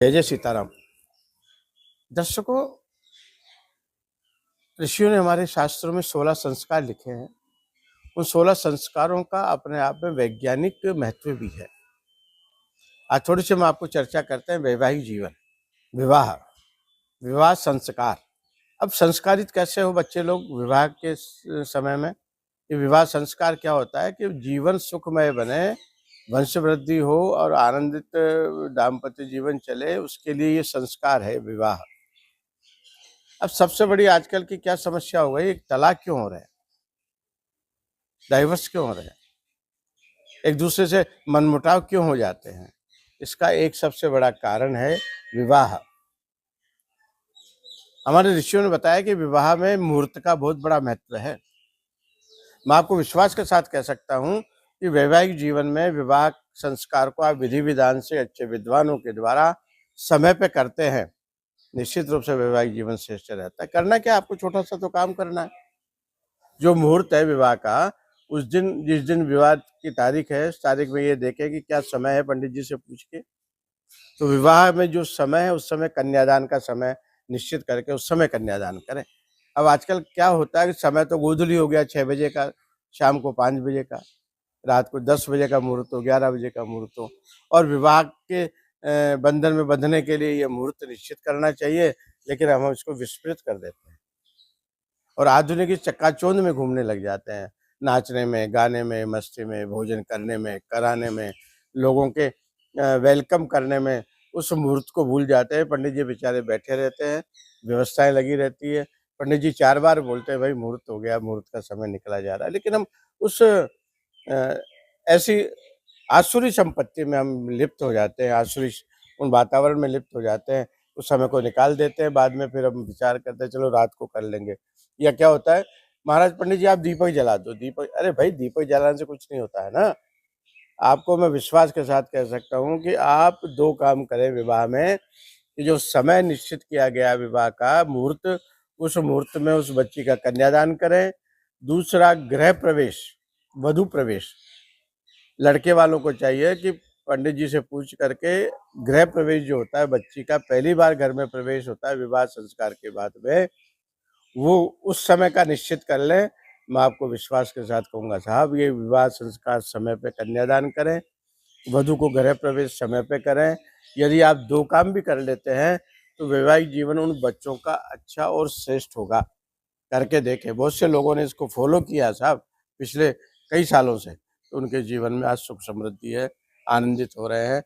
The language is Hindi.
जय जय सीताराम। दर्शकों, ऋषियों ने हमारे शास्त्रों में 16 संस्कार लिखे हैं। उन 16 संस्कारों का अपने आप में वैज्ञानिक महत्व भी है। आज थोड़ी सी हम आपको चर्चा करते हैं वैवाहिक जीवन, विवाह, विवाह संस्कार। अब संस्कारित कैसे हो बच्चे लोग विवाह के समय में? ये विवाह संस्कार क्या होता है कि जीवन सुखमय बने, वंश वृद्धि हो और आनंदित दाम्पत्य जीवन चले, उसके लिए ये संस्कार है विवाह। अब सबसे बड़ी आजकल की क्या समस्या हो गई, तलाक क्यों हो रहे हैं, डाइवर्स क्यों हो रहे हैं, एक दूसरे से मनमुटाव क्यों हो जाते हैं? इसका एक सबसे बड़ा कारण है विवाह। हमारे ऋषियों ने बताया कि विवाह में मुहूर्त का बहुत बड़ा महत्व है। मैं आपको विश्वास के साथ कह सकता हूं कि वैवाहिक जीवन में विवाह संस्कार को आप विधि विधान से अच्छे विद्वानों के द्वारा समय पे करते हैं, निश्चित रूप से वैवाहिक जीवन श्रेष्ठ रहता है। करना क्या, आपको छोटा सा तो काम करना है। जो मुहूर्त है विवाह का, उस दिन जिस दिन विवाह की तारीख है, उस तारीख में ये देखें कि क्या समय है, पंडित जी से पूछ के। तो विवाह में जो समय है उस समय कन्यादान का समय निश्चित करके उस समय कन्यादान करें। अब आजकल क्या होता है कि समय तो गोधूली हो गया, 6 बजे का, शाम को 5 बजे का, रात को 10 बजे का मुहूर्त हो, 11 बजे का मुहूर्त हो, और विवाह के बंधन में बंधने के लिए ये मुहूर्त निश्चित करना चाहिए, लेकिन हम इसको विस्मृत कर देते हैं और आधुनिक इस चक्काचौंध में घूमने लग जाते हैं, नाचने में, गाने में, मस्ती में, भोजन करने में, कराने में, लोगों के वेलकम करने में उस मुहूर्त को भूल जाते हैं। पंडित जी बेचारे बैठे रहते हैं, व्यवस्थाएं लगी रहती है। पंडित जी 4 बार बोलते हैं, भाई मुहूर्त हो गया, मुहूर्त का समय निकला जा रहा है, लेकिन हम उस ऐसी आसुरी संपत्ति में हम लिप्त हो जाते हैं, आसुरी उन वातावरण में लिप्त हो जाते हैं, उस समय को निकाल देते हैं। बाद में फिर हम विचार करते हैं चलो रात को कर लेंगे। या क्या होता है, महाराज पंडित जी आप दीपक जला दो, दीपक, अरे भाई दीपक जलाने से कुछ नहीं होता है ना। आपको मैं विश्वास के साथ कह सकता हूँ कि आप 2 काम करें विवाह में, कि जो समय निश्चित किया गया विवाह का मुहूर्त, उस मुहूर्त में उस बच्ची का कन्यादान करें। दूसरा, गृह प्रवेश, वधु प्रवेश, लड़के वालों को चाहिए कि पंडित जी से पूछ करके गृह प्रवेश जो होता है, बच्ची का पहली बार घर में प्रवेश होता है विवाह संस्कार के बाद में, वो उस समय का निश्चित कर लें। मैं आपको विश्वास के साथ कहूँगा साहब, ये विवाह संस्कार समय पे कन्यादान करें, वधु को गृह प्रवेश समय पे करें। यदि आप 2 काम भी कर लेते हैं तो वैवाहिक जीवन उन बच्चों का अच्छा और श्रेष्ठ होगा। करके देखें, बहुत से लोगों ने इसको फॉलो किया साहब पिछले कई सालों से, तो उनके जीवन में आज सुख समृद्धि है, आनंदित हो रहे हैं।